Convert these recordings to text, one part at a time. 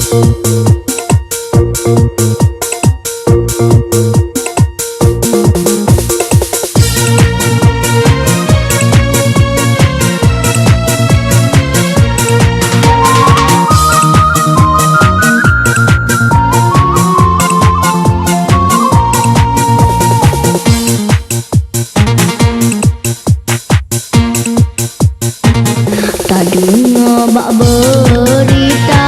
Tak dengar bak berita,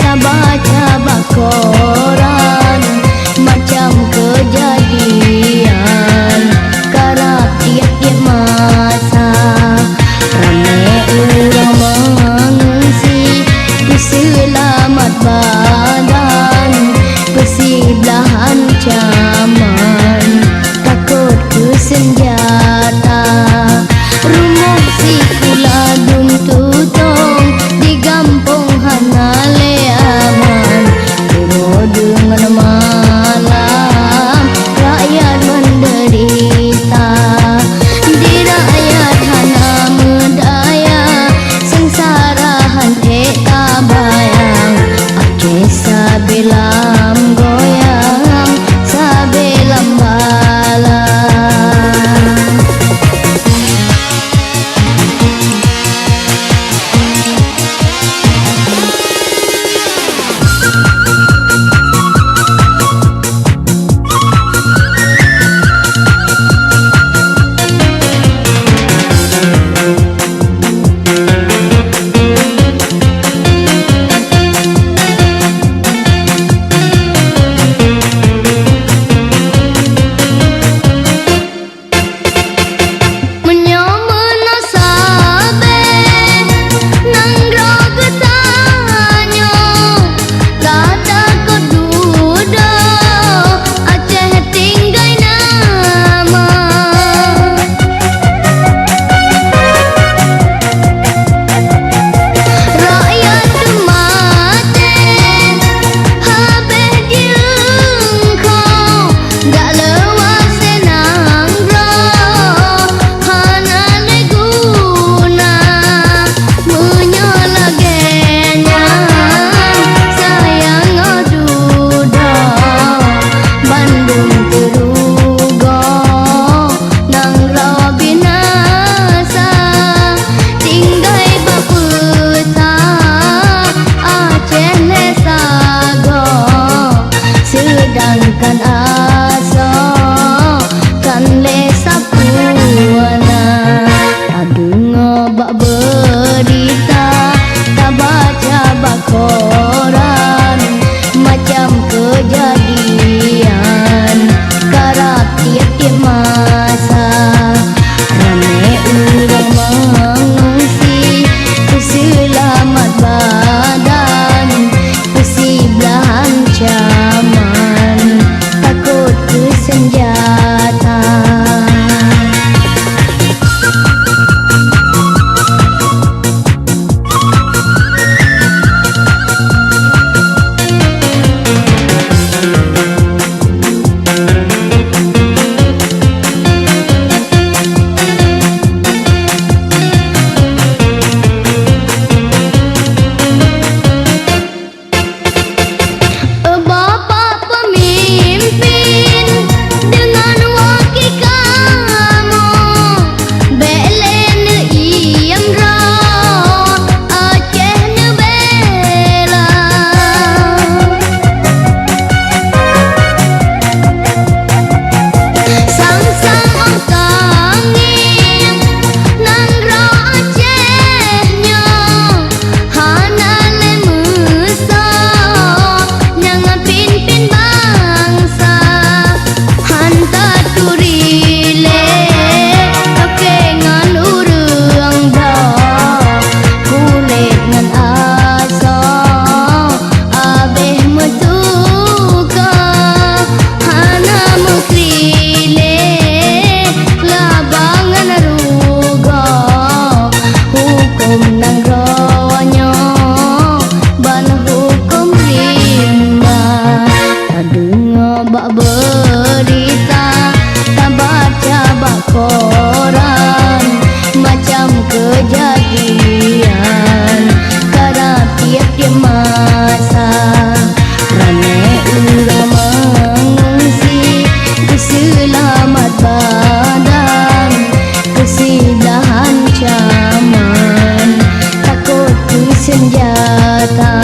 tak baca bak koran, macam kejadian kerap tiap-tiap masa. Ramai orang mengungsi keselamat badan, persiblah ancaman takut ke senjata. Rumah si kuladung tutong di kampung Hanale aman, penuh dengan malam rakyat menderita. Di rakyat hana medaya, sengsara hante tak bayang. Aceh sabelam goyang, sabelam balang. Sedangkan asa kan lesa puana, tak dengar bak berita, tak baca bak koran, macam kejadian kerap tiap-tiap masa. Ramai orang mengungsi keselamat badan, persiblah ancaman takut ke senjata. kejadian karena tiap-tiap masa senjata